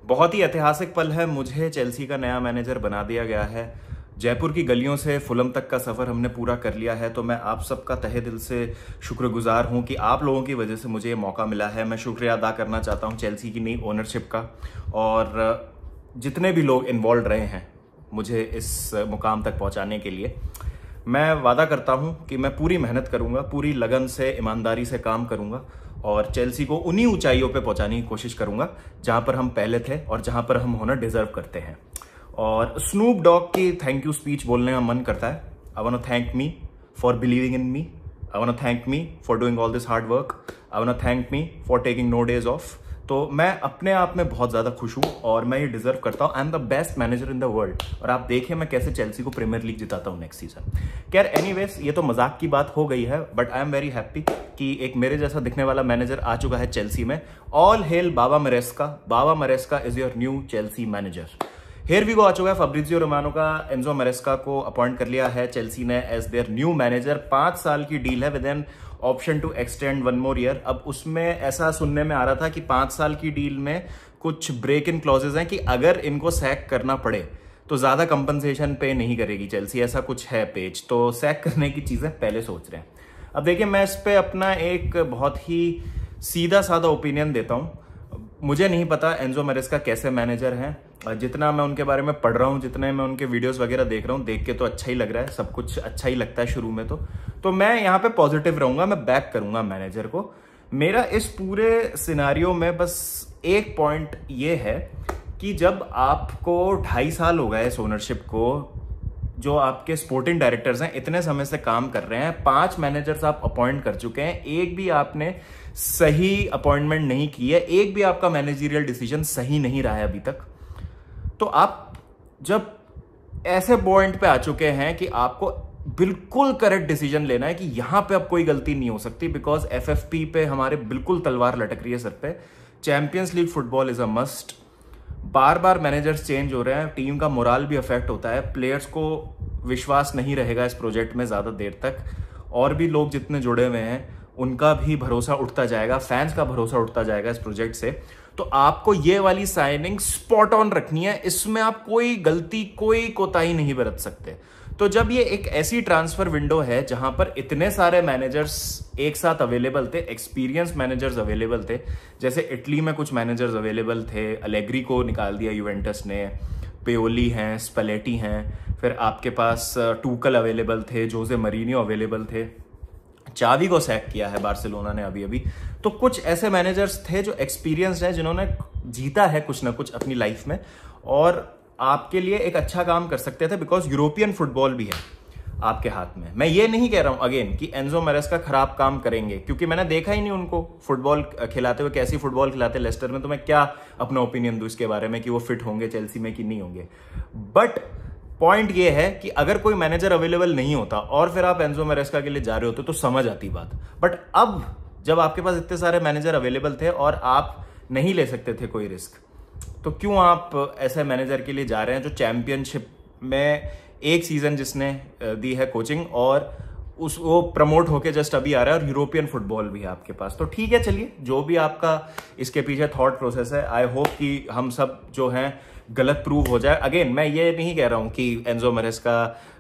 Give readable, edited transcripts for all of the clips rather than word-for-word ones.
बहुत ही ऐतिहासिक पल है। मुझे चेल्सी का नया मैनेजर बना दिया गया है। जयपुर की गलियों से फुलम तक का सफ़र हमने पूरा कर लिया है। तो मैं आप सबका तहे दिल से शुक्रगुजार हूं कि आप लोगों की वजह से मुझे ये मौका मिला है। मैं शुक्रिया अदा करना चाहता हूं चेल्सी की नई ओनरशिप का और जितने भी लोग इन्वॉल्व रहे हैं मुझे इस मुकाम तक पहुंचाने के लिए। मैं वादा करता हूं कि मैं पूरी मेहनत करूंगा, पूरी लगन से, ईमानदारी से काम करूंगा और चेल्सी को उन्हीं ऊंचाइयों पे पहुंचाने की कोशिश करूंगा जहां पर हम पहले थे और जहां पर हम होना डिजर्व करते हैं। और स्नूप डॉग की थैंक यू स्पीच बोलने का मन करता है। I want to thank me for believing in me, I want to thank me for doing all this hard work, I want to thank me for taking no days off. तो मैं अपने आप में बहुत ज्यादा खुश हूं और मैं ये डिजर्व करता हूं। I am the best manager in the world और आप देखिए मैं कैसे चेल्सी को प्रीमियर लीग जिताता हूं नेक्स्ट सीजन। खैर एनीवेज, ये तो मजाक की बात हो गई है, but I am very happy कि एक मेरे जैसा दिखने वाला मैनेजर आ चुका है चेल्सी में। ऑल हेल बाबा मरेस्का। बाबा Maresca is your new Chelsea manager. Here we go आ चुका है। फैब्रिजियो रोमानो का एंजो मरेस्का को अपॉइंट कर लिया है चेल्सी ने एज देयर न्यू मैनेजर। 5 साल की डील है with an option to extend 1 more year। अब उसमें ऐसा सुनने में आ रहा था कि 5 साल की डील में कुछ ब्रेक इन क्लॉजेज हैं कि अगर इनको सैक करना पड़े तो ज्यादा कंपनसेशन पे नहीं करेगी चेल्सी, ऐसा कुछ है पेज। तो सैक करने की चीजें पहले सोच रहे हैं। अब देखिए मैं इस पे अपना एक बहुत ही सीधा साधा ओपिनियन देता हूं। मुझे नहीं पता एंजो मरेस्का कैसे मैनेजर हैं। जितना मैं उनके बारे में पढ़ रहा हूँ, जितने मैं उनके वीडियोस वगैरह देख रहा हूँ, देख के तो अच्छा ही लग रहा है, सब कुछ अच्छा ही लगता है शुरू में। तो मैं यहाँ पे पॉजिटिव रहूंगा, मैं बैक करूंगा मैनेजर को। मेरा इस पूरे सिनारियो में बस एक पॉइंट ये है कि जब आपको 2.5 साल हो गए इस ओनरशिप को, जो आपके स्पोर्टिंग डायरेक्टर्स हैं इतने समय से काम कर रहे हैं, 5 मैनेजर्स आप अपॉइंट कर चुके हैं, एक भी आपने सही अपॉइंटमेंट नहीं की है, एक भी आपका मैनेजरियल डिसीजन सही नहीं रहा है अभी तक। तो आप जब ऐसे पॉइंट पे आ चुके हैं कि आपको बिल्कुल करेक्ट डिसीजन लेना है कि यहां पे अब कोई गलती नहीं हो सकती, बिकॉज एफएफपी पे हमारे बिल्कुल तलवार लटक रही है सर पे। Champions league football is a must. Bar bar managers change हो रहे हैं, टीम का मोराल भी अफेक्ट होता है, प्लेयर्स को विश्वास नहीं रहेगा इस प्रोजेक्ट में ज्यादा देर तक, और भी लोग जितने जुड़े हुए हैं उनका भी भरोसा उठता जाएगा, फैंस का भरोसा उठता जाएगा इस प्रोजेक्ट से। तो आपको ये वाली साइनिंग स्पॉट ऑन रखनी है, इसमें आप कोई गलती, कोई कोताही नहीं बरत सकते। तो जब ये एक ऐसी ट्रांसफर विंडो है जहां पर इतने सारे मैनेजर्स एक साथ अवेलेबल थे, एक्सपीरियंस मैनेजर्स अवेलेबल थे, जैसे इटली में कुछ मैनेजर्स अवेलेबल थे, अलेग्री को निकाल दिया यूवेंटस ने, पेओली हैं, स्पेलेटी हैं, फिर आपके पास टूकल अवेलेबल थे, जोसे मरीनियो अवेलेबल थे, चावी को सैक किया है बार्सिलोना ने अभी अभी। तो कुछ ऐसे मैनेजर्स थे जो एक्सपीरियंस्ड है, जिन्होंने जीता है कुछ ना कुछ अपनी लाइफ में और आपके लिए एक अच्छा काम कर सकते थे, बिकॉज यूरोपियन फुटबॉल भी है आपके हाथ में। मैं ये नहीं कह रहा हूं अगेन कि एंजो मरेस्का खराब काम करेंगे, क्योंकि मैंने देखा ही नहीं उनको फुटबॉल खिलाते हुए, कैसी फुटबॉल खिलाते लेस्टर में, तो मैं क्या अपना ओपिनियन दूं इसके बारे में कि वो फिट होंगे चेल्सी में कि नहीं होंगे। बट पॉइंट ये है कि अगर कोई मैनेजर अवेलेबल नहीं होता और फिर आप एंजो मरेस्का के लिए जा रहे होते तो समझ आती बात। बट अब जब आपके पास इतने सारे मैनेजर अवेलेबल थे और आप नहीं ले सकते थे कोई रिस्क, तो क्यों आप ऐसे मैनेजर के लिए जा रहे हैं जो चैंपियनशिप में एक सीजन जिसने दी है कोचिंग और वो प्रमोट होके जस्ट अभी आ रहा है, और यूरोपियन फुटबॉल भी है आपके पास। तो ठीक है, चलिए जो भी आपका इसके पीछे थॉट प्रोसेस है, आई होप कि हम सब जो हैं गलत प्रूव हो जाए। अगेन मैं ये नहीं कह रहा हूं कि एंजो मरेस्का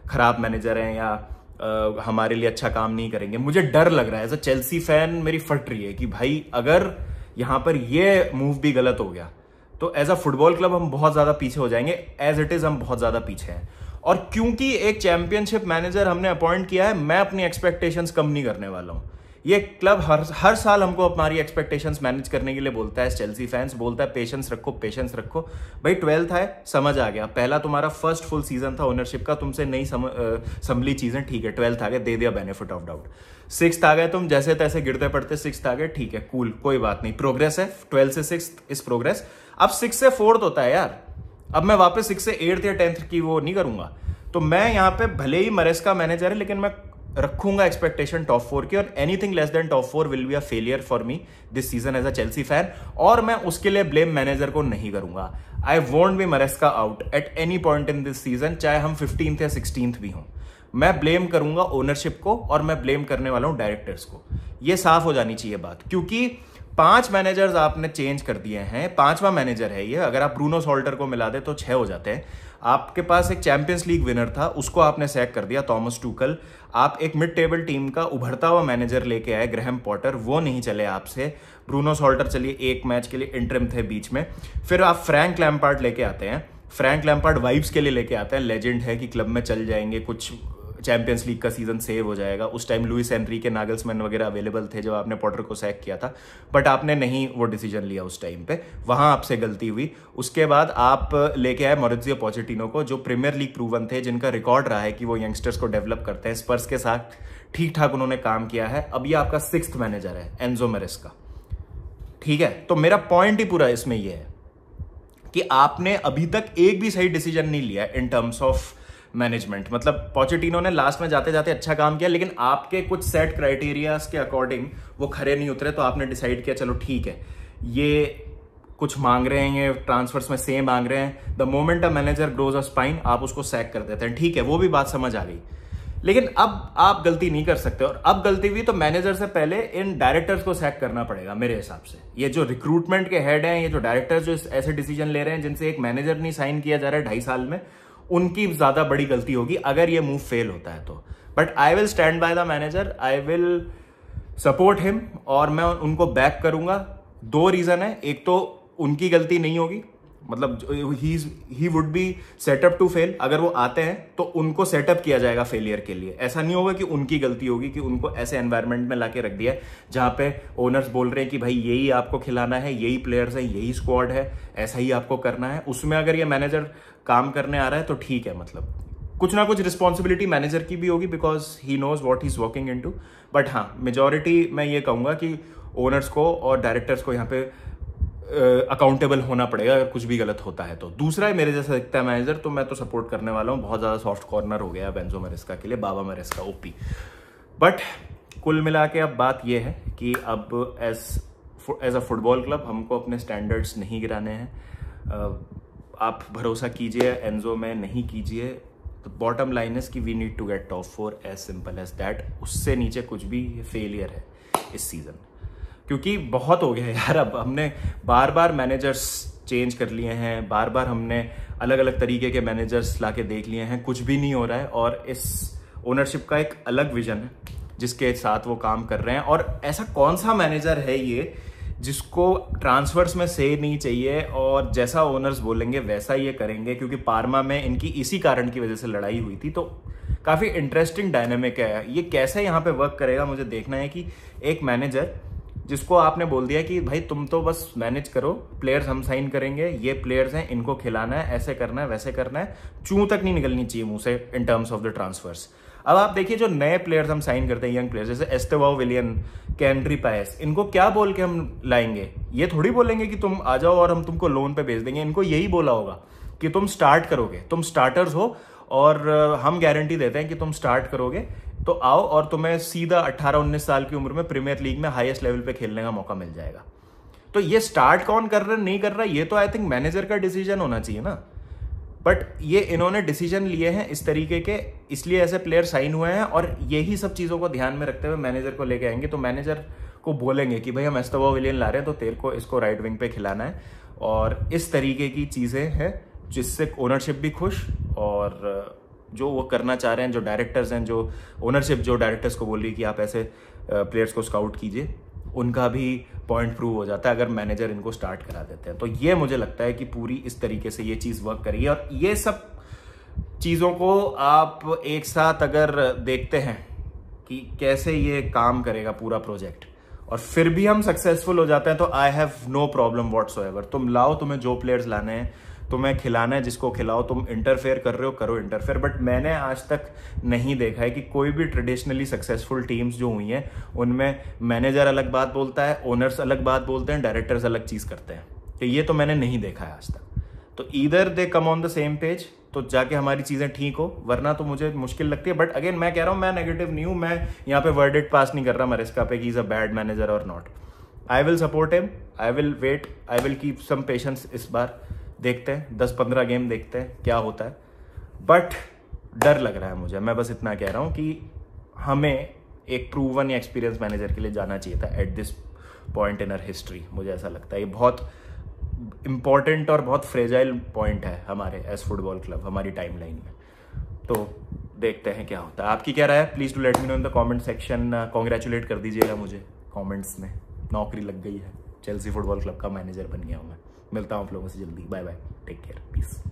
खराब मैनेजर हैं या हमारे लिए अच्छा काम नहीं करेंगे। मुझे डर लग रहा है एज अ चेल्सी फैन, मेरी फट रही है कि भाई अगर यहां पर ये मूव भी गलत हो गया तो एज अ फुटबॉल क्लब हम बहुत ज्यादा पीछे हो जाएंगे। एज इट इज हम बहुत ज्यादा पीछे हैं, और क्योंकि एक चैंपियनशिप मैनेजर हमने अपॉइंट किया है, मैं अपनी एक्सपेक्टेशंस कम नहीं करने वाला हूं। ये क्लब हर साल हमको हमारी एक्सपेक्टेशंस मैनेज करने के लिए बोलता है, चेल्सी फैंस बोलता है पेशेंस रखो, पेशेंस रखो। भाई 12th है, समझ आ गया, पहला तुम्हारा फर्स्ट फुल सीजन था ओनरशिप का, तुमसे नहीं संभली चीजें, ठीक है। 12th आ गए, दे दिया बेनिफिट ऑफ डाउट। 6th आ गए, तुम जैसे तैसे गिरते पड़ते 6th आ गए, ठीक है, कूल, कोई बात नहीं, प्रोग्रेस है। 12th से 6th इस प्रोग्रेस। अब 6 से 4th होता है यार, अब मैं वापस 6 से 8th या 10th की वो नहीं करूंगा। तो मैं यहाँ पे भले ही मरेस्का मैनेजर है, लेकिन मैं रखूंगा एक्सपेक्टेशन टॉप 4 की, और anything less than top 4 will be a failure for me this season as a Chelsea fan. और मैं उसके लिए ब्लेम मैनेजर को नहीं करूंगा। I won't be Maresca out at any point in this season, चाहे हम 15th या 16th भी हों। मैं ब्लेम करूंगा ओनरशिप को और मैं ब्लेम करने वाला हूं डायरेक्टर्स को। ये साफ हो जानी चाहिए बात, क्योंकि 5 मैनेजर्स आपने चेंज कर दिए हैं, 5वां मैनेजर है ये। अगर आप ब्रूनो सॉल्टर को मिला दे तो 6 हो जाते हैं। आपके पास एक चैंपियंस लीग विनर था, उसको आपने सैक कर दिया, थॉमस टूकल। आप एक मिड टेबल टीम का उभरता हुआ मैनेजर लेके आए, ग्रैहम पॉटर, वो नहीं चले आपसे। ब्रूनो सॉल्टर चलिए एक मैच के लिए इंटरिम थे बीच में। फिर आप फ्रैंक लैम्पार्ड लेके आते हैं, फ्रैंक लैम्पार्ड वाइब्स के लिए लेके आते हैं, लेजेंड है कि क्लब में चल जाएंगे, कुछ चैंपियंस लीग का सीजन सेव हो जाएगा। उस टाइम लुइस एनरी के नागल्समैन वगैरह अवेलेबल थे जब आपने पॉटर को सैक किया था, बट आपने नहीं वो डिसीजन लिया उस टाइम पे, वहां आपसे गलती हुई। उसके बाद आप लेके आए मॉरित्जियो पोचेटिनो को, जो प्रीमियर लीग प्रूवन थे, जिनका रिकॉर्ड रहा है कि वो यंगस्टर्स को डेवलप करते हैं। स्पर्स के साथ ठीक ठाक उन्होंने काम किया है। अब ये आपका 6th मैनेजर है एंजो मैरेस्का, ठीक है। तो मेरा पॉइंट ही पूरा इसमें यह है कि आपने अभी तक एक भी सही डिसीजन नहीं लिया इन टर्म्स ऑफ मैनेजमेंट। मतलब पोचेटिनो ने लास्ट में जाते जाते अच्छा काम किया, लेकिन आपके कुछ सेट क्राइटेरियाज के अकॉर्डिंग वो खरे नहीं उतरे, तो आपने डिसाइड किया चलो ठीक है, ये कुछ मांग रहे हैं, ये ट्रांसफर्स में सेम मांग रहे हैं, the moment a manager grows a spine आप उसको सैक कर देते हैं, ठीक है, वो भी बात समझ आ गई। लेकिन अब आप गलती नहीं कर सकते, और अब गलती हुई तो मैनेजर से पहले इन डायरेक्टर्स को सैक करना पड़ेगा मेरे हिसाब से। ये जो रिक्रूटमेंट के हेड हैं, ये जो डायरेक्टर्स जो ऐसे डिसीजन ले रहे हैं जिनसे एक मैनेजर नहीं साइन किया जा रहा है 2.5 साल में, उनकी ज्यादा बड़ी गलती होगी अगर ये मूव फेल होता है तो। But I will stand by the manager, I will support him, और मैं उनको बैक करूंगा। 2 रीजन है, एक तो उनकी गलती नहीं होगी, मतलब he would be setup to fail. अगर वो आते हैं तो उनको सेटअप किया जाएगा फेलियर के लिए, ऐसा नहीं होगा कि उनकी गलती होगी कि उनको ऐसे एनवायरनमेंट में लाके रख दिया जहां पे ओनर्स बोल रहे हैं कि भाई यही आपको खिलाना है, यही प्लेयर्स है, यही स्क्वाड है, ऐसा ही आपको करना है। उसमें अगर ये मैनेजर काम करने आ रहा है तो ठीक है, मतलब कुछ ना कुछ रिस्पॉन्सिबिलिटी मैनेजर की भी होगी, because he knows what he is working into. But हाँ, मेजॉरिटी मैं ये कहूंगा कि ओनर्स को और डायरेक्टर्स को यहाँ पे अकाउंटेबल होना पड़ेगा अगर कुछ भी गलत होता है तो। दूसरा है, मेरे जैसा दिखता है मैनेजर तो मैं तो सपोर्ट करने वाला हूँ। बहुत ज्यादा सॉफ्ट कॉर्नर हो गया एंजो मैरेस्का के लिए, बाबा मैरेस्का ओपी। बट कुल मिला के अब बात यह है कि अब एज अ फुटबॉल क्लब हमको अपने स्टैंडर्ड्स नहीं गिराने हैं। आप भरोसा कीजिए एंजो में, नहीं कीजिए, तो बॉटम लाइन इज कि we need to get top 4, as simple as that. उससे नीचे कुछ भी फेलियर है इस सीजन, क्योंकि बहुत हो गया यार। अब हमने बार बार मैनेजर्स चेंज कर लिए हैं, बार बार हमने अलग अलग तरीके के मैनेजर्स लाके देख लिए हैं, कुछ भी नहीं हो रहा है। और इस ओनरशिप का एक अलग विजन है जिसके साथ वो काम कर रहे हैं। और ऐसा कौन सा मैनेजर है ये जिसको ट्रांसफर्स में से नहीं चाहिए और जैसा ओनर्स बोलेंगे वैसा ये करेंगे, क्योंकि पार्मा में इनकी इसी कारण की वजह से लड़ाई हुई थी। तो काफी इंटरेस्टिंग डायनेमिक है ये, कैसे यहाँ पे वर्क करेगा मुझे देखना है। कि एक मैनेजर जिसको आपने बोल दिया कि भाई तुम तो बस मैनेज करो, प्लेयर्स हम साइन करेंगे, ये प्लेयर्स हैं, इनको खिलाना है, ऐसे करना है, वैसे करना है, चूं तक नहीं निकलनी चाहिए मुंह से in terms of the transfers. अब आप देखिए जो नए प्लेयर्स हम साइन करते हैं, यंग प्लेयर्स जैसे एस्तेवाओ विलियन, कैंड्री पायस, इनको क्या बोल के हम लाएंगे? ये थोड़ी बोलेंगे कि तुम आ जाओ और हम तुमको लोन पे भेज देंगे। इनको यही बोला होगा कि तुम स्टार्ट करोगे, तुम स्टार्टर्स हो और हम गारंटी देते हैं कि तुम स्टार्ट करोगे तो आओ और तुम्हें सीधा 18-19 साल की उम्र में प्रीमियर लीग में हाईएस्ट लेवल पे खेलने का मौका मिल जाएगा। तो ये स्टार्ट कौन कर रहा है नहीं कर रहा है, ये तो आई थिंक मैनेजर का डिसीजन होना चाहिए ना। बट ये इन्होंने डिसीजन लिए हैं इस तरीके के, इसलिए ऐसे प्लेयर साइन हुए हैं और यही सब चीज़ों को ध्यान में रखते हुए मैनेजर को लेके आएंगे। तो मैनेजर को बोलेंगे कि भाई हम एस्तेवाओ विलियन ला रहे हैं तो तेरे को इसको राइट विंग पे खिलाना है, और इस तरीके की चीज़ें हैं जिससे ओनरशिप भी खुश, और जो वो करना चाह रहे हैं, जो डायरेक्टर्स हैं, जो ओनरशिप जो डायरेक्टर्स को बोल रही है कि आप ऐसे प्लेयर्स को स्काउट कीजिए, उनका भी पॉइंट प्रूव हो जाता है अगर मैनेजर इनको स्टार्ट करा देते हैं। तो ये मुझे लगता है कि पूरी इस तरीके से ये चीज़ वर्क करेगी। और ये सब चीज़ों को आप एक साथ अगर देखते हैं कि कैसे ये काम करेगा पूरा प्रोजेक्ट, और फिर भी हम सक्सेसफुल हो जाते हैं, तो I have no problem whatsoever. तुम लाओ, तुम्हें जो प्लेयर्स लाने हैं, तुम्हें खिलाना है जिसको खिलाओ, तुम इंटरफेयर कर रहे हो करो इंटरफेयर। बट मैंने आज तक नहीं देखा है कि कोई भी ट्रेडिशनली सक्सेसफुल टीम्स जो हुई हैं उनमें मैनेजर अलग बात बोलता है, ओनर्स अलग बात बोलते हैं, डायरेक्टर्स अलग चीज करते हैं। तो ये तो मैंने नहीं देखा है आज तक। तो either they come on the same page तो जाके हमारी चीजें ठीक हो, वरना तो मुझे मुश्किल लगती है। बट अगेन मैं कह रहा हूं, मैं नेगेटिव नहीं हूं, मैं यहाँ पे वर्डिक्ट पास नहीं कर रहा मैरेस्का पे कि इज अ बैड मैनेजर और not. I will support him, I will wait, I will keep some patience. इस बार देखते हैं, 10-15 गेम देखते हैं क्या होता है। बट डर लग रहा है मुझे, मैं बस इतना कह रहा हूं कि हमें एक प्रूवन या एक्सपीरियंस मैनेजर के लिए जाना चाहिए था at this point in our history, मुझे ऐसा लगता है। ये बहुत इंपॉर्टेंट और बहुत फ्रेजाइल पॉइंट है हमारे एस फुटबॉल क्लब, हमारी टाइमलाइन में। तो देखते हैं क्या होता है। आपकी क्या राय है? Please to let me know in the comment section. Congratulate कर दीजिएगा मुझे कमेंट्स में, नौकरी लग गई है, चेल्सी फुटबॉल क्लब का मैनेजर बन गया हूँ मैं। मिलता हूँ आप लोगों से जल्दी। Bye bye, take care, piece.